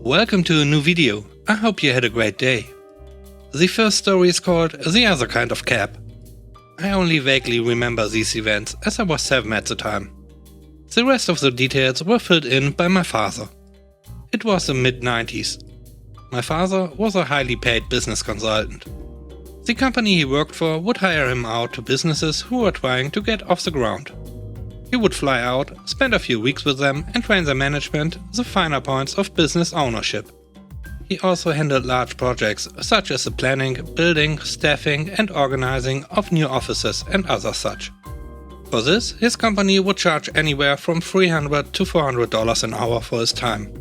Welcome to a new video. I hope you had a great day. The first story is called The Other Kind of Cab. I only vaguely remember these events as I was 7 at the time. The rest of the details were filled in by my father. It was the mid-90s. My father was a highly paid business consultant. The company he worked for would hire him out to businesses who were trying to get off the ground. He would fly out, spend a few weeks with them and train their management the finer points of business ownership. He also handled large projects such as the planning, building, staffing and organizing of new offices and other such. For this, his company would charge anywhere from $300 to $400 an hour for his time.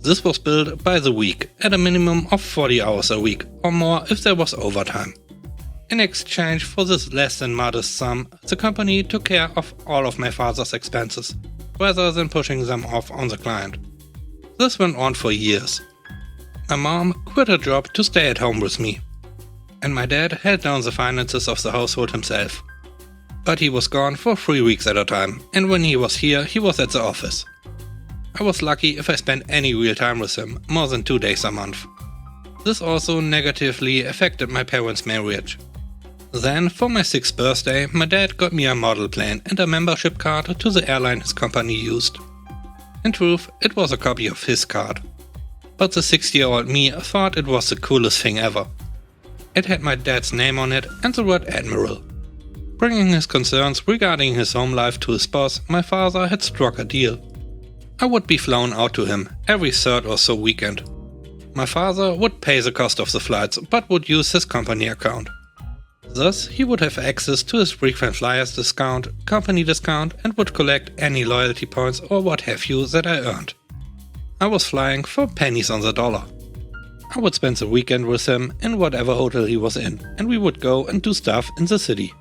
This was billed by the week, at a minimum of 40 hours a week, or more if there was overtime. In exchange for this less than modest sum, the company took care of all of my father's expenses, rather than pushing them off on the client. This went on for years. My mom quit her job to stay at home with me, and my dad held down the finances of the household himself. But he was gone for 3 weeks at a time, and when he was here, he was at the office. I was lucky if I spent any real time with him, more than 2 days a month. This also negatively affected my parents' marriage. Then, for my 6th birthday, my dad got me a model plane and a membership card to the airline his company used. In truth, it was a copy of his card. But the 60-year-old me thought it was the coolest thing ever. It had my dad's name on it and the word Admiral. Bringing his concerns regarding his home life to his boss, my father had struck a deal. I would be flown out to him every third or so weekend. My father would pay the cost of the flights, but would use his company account. Thus, he would have access to his frequent flyers discount, company discount, and would collect any loyalty points or what have you that I earned. I was flying for pennies on the dollar. I would spend the weekend with him in whatever hotel he was in, and we would go and do stuff in the city.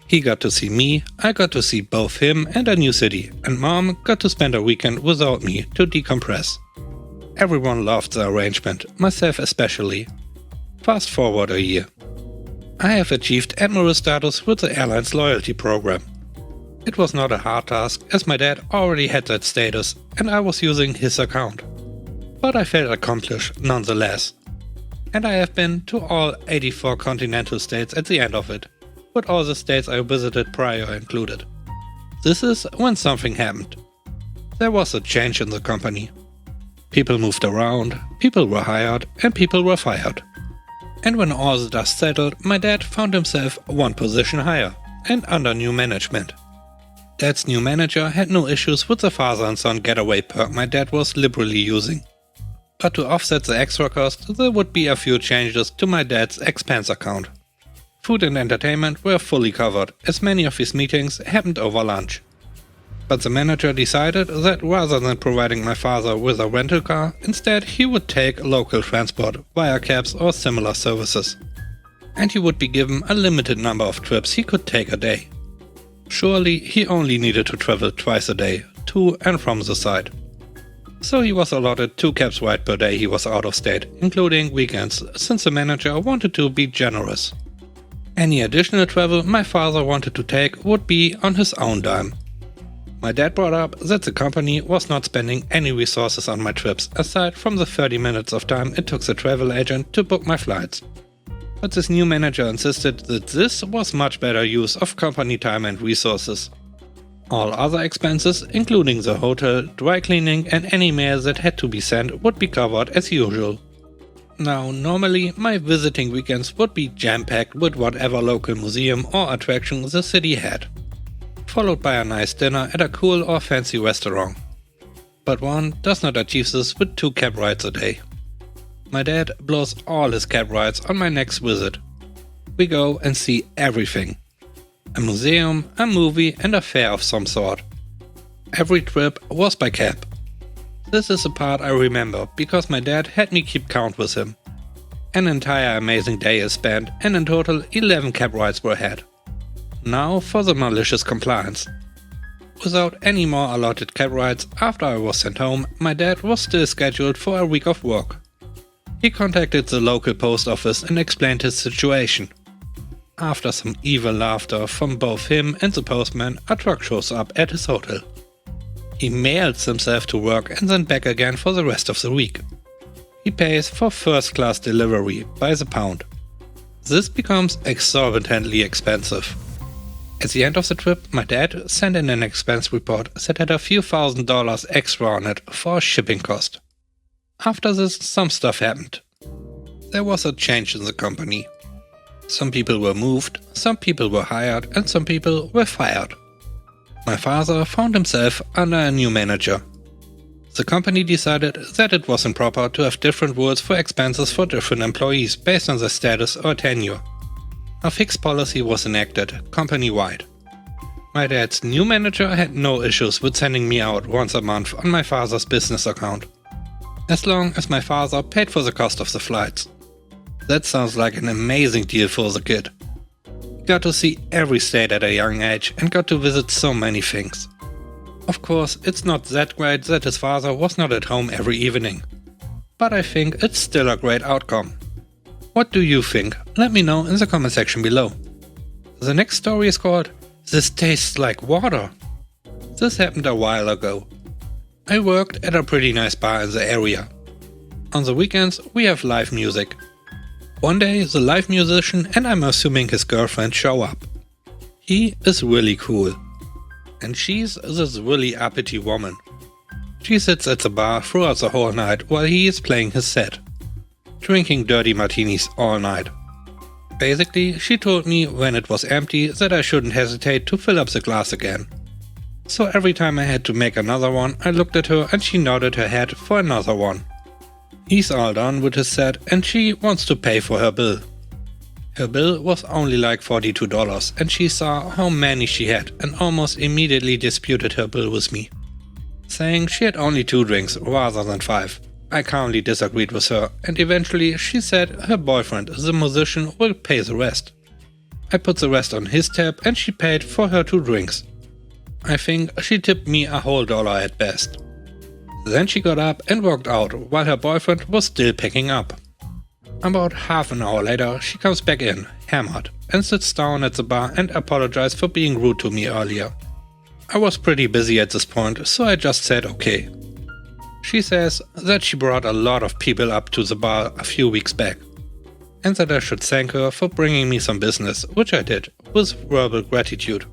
He got to see me, I got to see both him and a new city, and Mom got to spend a weekend without me to decompress. Everyone loved the arrangement, myself especially. Fast forward a year. I have achieved Admiral status with the airline's loyalty program. It was not a hard task, as my dad already had that status and I was using his account. But I felt accomplished nonetheless. And I have been to all 84 continental states at the end of it, with all the states I visited prior included. This is when something happened. There was a change in the company. People moved around, people were hired, and people were fired. And when all the dust settled, my dad found himself one position higher, and under new management. Dad's new manager had no issues with the father and son getaway perk my dad was liberally using. But to offset the extra cost, there would be a few changes to my dad's expense account. Food and entertainment were fully covered, as many of his meetings happened over lunch. But the manager decided that rather than providing my father with a rental car, instead he would take local transport via cabs or similar services. And he would be given a limited number of trips he could take a day. Surely he only needed to travel twice a day, to and from the site. So he was allotted 2 cabs ride per day he was out of state, including weekends, since the manager wanted to be generous. Any additional travel my father wanted to take would be on his own dime. My dad brought up that the company was not spending any resources on my trips, aside from the 30 minutes of time it took the travel agent to book my flights. But this new manager insisted that this was much better use of company time and resources. All other expenses, including the hotel, dry cleaning and any mail that had to be sent, would be covered as usual. Now, normally my visiting weekends would be jam-packed with whatever local museum or attraction the city had, followed by a nice dinner at a cool or fancy restaurant. But one does not achieve this with 2 cab rides a day. My dad blows all his cab rides on my next visit. We go and see everything. A museum, a movie and a fair of some sort. Every trip was by cab. This is the part I remember because my dad had me keep count with him. An entire amazing day is spent and in total 11 cab rides were had. Now for the malicious compliance. Without any more allotted cab rides after I was sent home, my dad was still scheduled for a week of work. He contacted the local post office and explained his situation. After some evil laughter from both him and the postman, a truck shows up at his hotel. He mails himself to work and then back again for the rest of the week. He pays for first-class delivery by the pound. This becomes exorbitantly expensive. At the end of the trip, my dad sent in an expense report that had a few $1,000s extra on it for a shipping cost. After this, some stuff happened. There was a change in the company. Some people were moved, some people were hired, and some people were fired. My father found himself under a new manager. The company decided that it was improper to have different rules for expenses for different employees based on their status or tenure. A fixed policy was enacted, company-wide. My dad's new manager had no issues with sending me out once a month on my father's business account, as long as my father paid for the cost of the flights. That sounds like an amazing deal for the kid. He got to see every state at a young age and got to visit so many things. Of course, it's not that great that his father was not at home every evening, but I think it's still a great outcome. What do you think? Let me know in the comment section below. The next story is called "This Tastes Like Water." This happened a while ago. I worked at a pretty nice bar in the area. On the weekends we have live music. One day the live musician and I'm assuming his girlfriend show up. He is really cool. And she's this really uppity woman. She sits at the bar throughout the whole night while he is playing his set, drinking dirty martinis all night. Basically, she told me when it was empty that I shouldn't hesitate to fill up the glass again. So every time I had to make another one, I looked at her and she nodded her head for another one. He's all done with his set and she wants to pay for her bill. Her bill was only like $42 and she saw how many she had and almost immediately disputed her bill with me, saying she had only 2 drinks rather than 5. I calmly disagreed with her and eventually she said her boyfriend, the musician, will pay the rest. I put the rest on his tab and she paid for her 2 drinks. I think she tipped me a whole dollar at best. Then she got up and walked out while her boyfriend was still packing up. About half an hour later she comes back in, hammered, and sits down at the bar and apologized for being rude to me earlier. I was pretty busy at this point, so I just said okay. She says that she brought a lot of people up to the bar a few weeks back, and that I should thank her for bringing me some business, which I did, with verbal gratitude.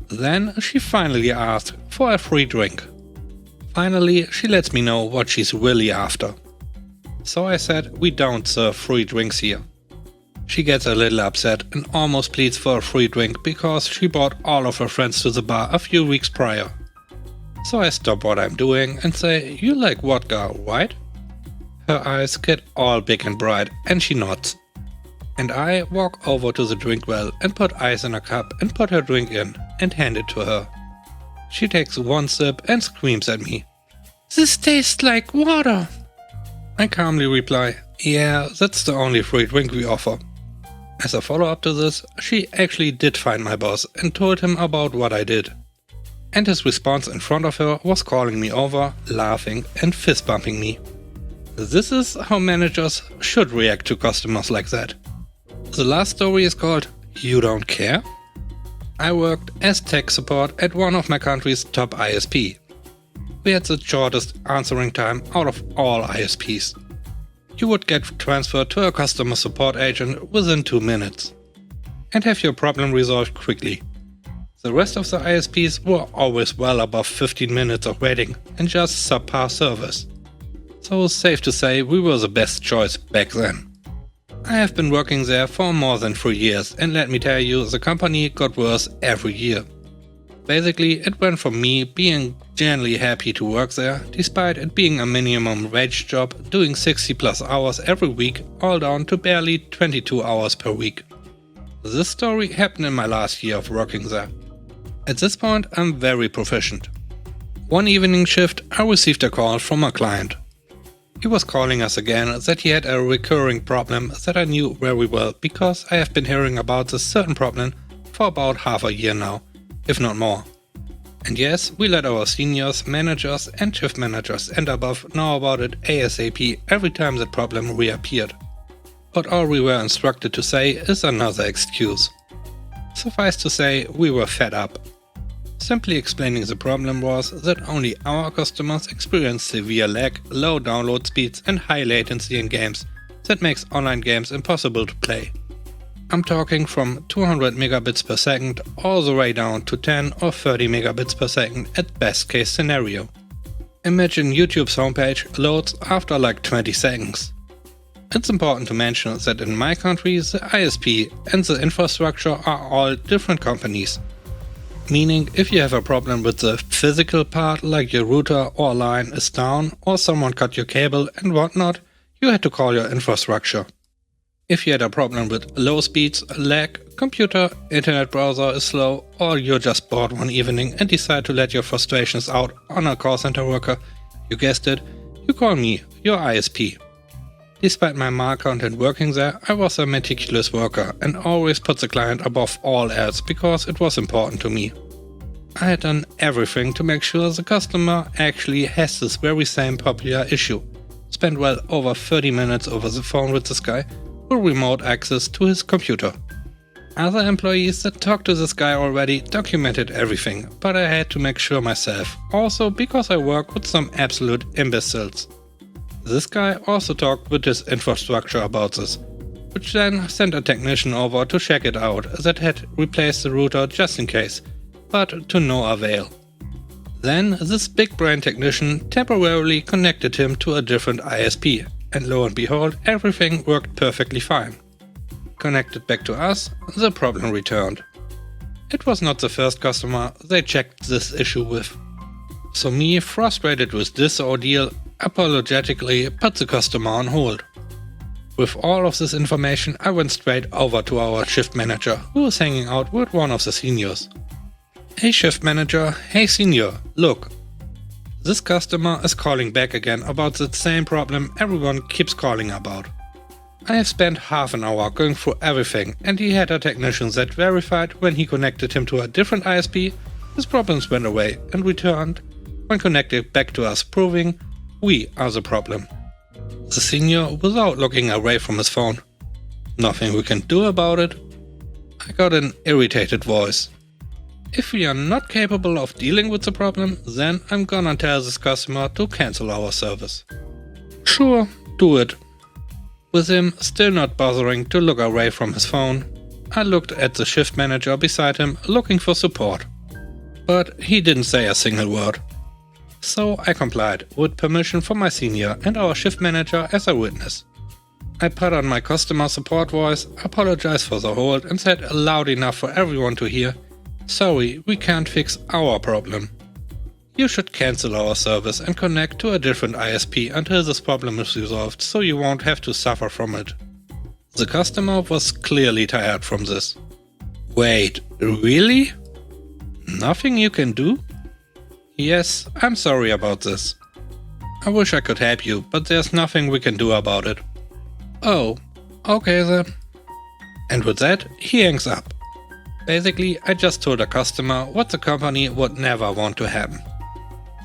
Then she finally asked for a free drink. Finally, she lets me know what she's really after. So I said we don't serve free drinks here. She gets a little upset and almost pleads for a free drink because she brought all of her friends to the bar a few weeks prior. So I stop what I'm doing and say, "You like vodka, right?" Her eyes get all big and bright and she nods. And I walk over to the drink well and put ice in a cup and put her drink in and hand it to her. She takes one sip and screams at me, "This tastes like water!" I calmly reply, "Yeah, that's the only free drink we offer." As a follow-up to this, she actually did find my boss and told him about what I did. And his response in front of her was calling me over, laughing and fist-bumping me. This is how managers should react to customers like that. The last story is called "You Don't Care?" I worked as tech support at one of my country's top ISP. We had the shortest answering time out of all ISPs. You would get transferred to a customer support agent within 2 minutes and have your problem resolved quickly. The rest of the ISPs were always well above 15 minutes of waiting and just subpar service. So safe to say we were the best choice back then. I have been working there for more than 3 years and let me tell you, the company got worse every year. Basically, it went from me being genuinely happy to work there, despite it being a minimum wage job, doing 60+ hours every week, all down to barely 22 hours per week. This story happened in my last year of working there. At this point, I'm very proficient. One evening shift, I received a call from a client. He was calling us again that he had a recurring problem that I knew very well because I have been hearing about this certain problem for about half a year now, if not more. And yes, we let our seniors, managers and shift managers and above know about it ASAP every time the problem reappeared. But all we were instructed to say is another excuse. Suffice to say, we were fed up. Simply explaining the problem was that only our customers experience severe lag, low download speeds and high latency in games that makes online games impossible to play. I'm talking from 200 megabits per second all the way down to 10 or 30 megabits per second at best case scenario. Imagine YouTube's homepage loads after like 20 seconds. It's important to mention that in my country the ISP and the infrastructure are all different companies. Meaning if you have a problem with the physical part like your router or line is down or someone cut your cable and whatnot, you had to call your infrastructure. If you had a problem with low speeds, lag, computer, internet browser is slow, or you're just bored one evening and decide to let your frustrations out on a call center worker, you guessed it, you call me, your ISP. Despite my mild content working there, I was a meticulous worker and always put the client above all else because it was important to me. I had done everything to make sure the customer actually has this very same popular issue. Spent well over 30 minutes over the phone with this guy with remote access to his computer. Other employees that talked to this guy already documented everything, but I had to make sure myself, also because I work with some absolute imbeciles. This guy also talked with his infrastructure about this, which then sent a technician over to check it out that had replaced the router just in case, but to no avail. Then this big brain technician temporarily connected him to a different ISP, and lo and behold, everything worked perfectly fine. Connected back to us, the problem returned. It was not the first customer they checked this issue with. So me, frustrated with this ordeal, apologetically put the customer on hold. With all of this information, I went straight over to our shift manager, who was hanging out with one of the seniors. Hey shift manager, hey senior, look. This customer is calling back again about the same problem everyone keeps calling about. I have spent half an hour going through everything and he had a technician that verified when he connected him to a different ISP, his problems went away and returned when connected back to us, proving we are the problem. The senior without looking away from his phone. Nothing we can do about it? I got an irritated voice. If we are not capable of dealing with the problem, then I'm gonna tell this customer to cancel our service. Sure, do it. With him still not bothering to look away from his phone, I looked at the shift manager beside him looking for support. But he didn't say a single word. So I complied, with permission from my senior and our shift manager as a witness. I put on my customer support voice, apologized for the hold and said loud enough for everyone to hear, "Sorry, we can't fix our problem. You should cancel our service and connect to a different ISP until this problem is resolved so you won't have to suffer from it." The customer was clearly tired from this. Wait, really? Nothing you can do? Yes, I'm sorry about this. I wish I could help you, but there's nothing we can do about it. Oh, okay then. And with that, he hangs up. Basically, I just told a customer what the company would never want to happen.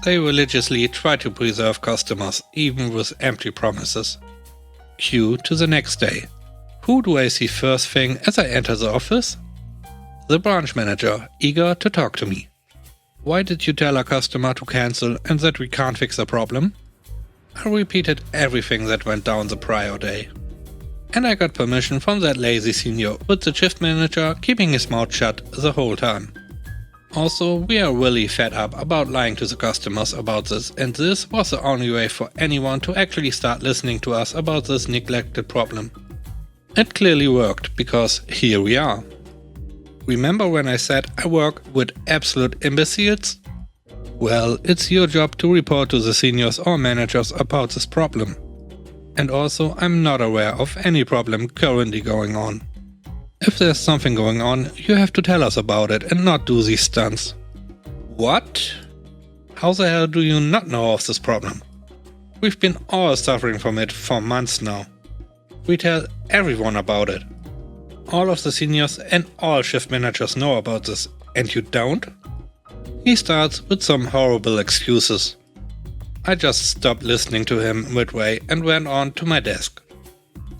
They religiously try to preserve customers, even with empty promises. Cue to the next day. Who do I see first thing as I enter the office? The branch manager, eager to talk to me. Why did you tell a customer to cancel and that we can't fix the problem? I repeated everything that went down the prior day. And I got permission from that lazy senior, with the shift manager keeping his mouth shut the whole time. Also, we are really fed up about lying to the customers about this, and this was the only way for anyone to actually start listening to us about this neglected problem. It clearly worked, because here we are. Remember when I said I work with absolute imbeciles? Well, it's your job to report to the seniors or managers about this problem. And also, I'm not aware of any problem currently going on. If there's something going on, you have to tell us about it and not do these stunts. What? How the hell do you not know of this problem? We've been all suffering from it for months now. We tell everyone about it. All of the seniors and all shift managers know about this, and you don't? He starts with some horrible excuses. I just stopped listening to him midway and went on to my desk.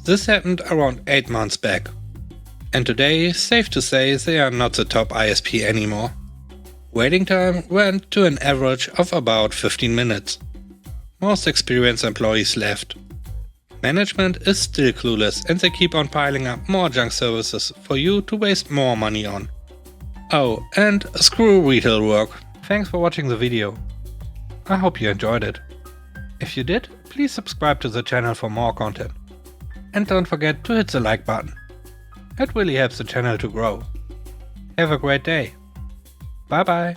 This happened around 8 months back. And today, safe to say, they are not the top ISP anymore. Waiting time went to an average of about 15 minutes. Most experienced employees left. Management is still clueless and they keep on piling up more junk services for you to waste more money on. Oh, and screw retail work. Thanks for watching the video. I hope you enjoyed it. If you did, please subscribe to the channel for more content. And don't forget to hit the like button. It really helps the channel to grow. Have a great day. Bye bye.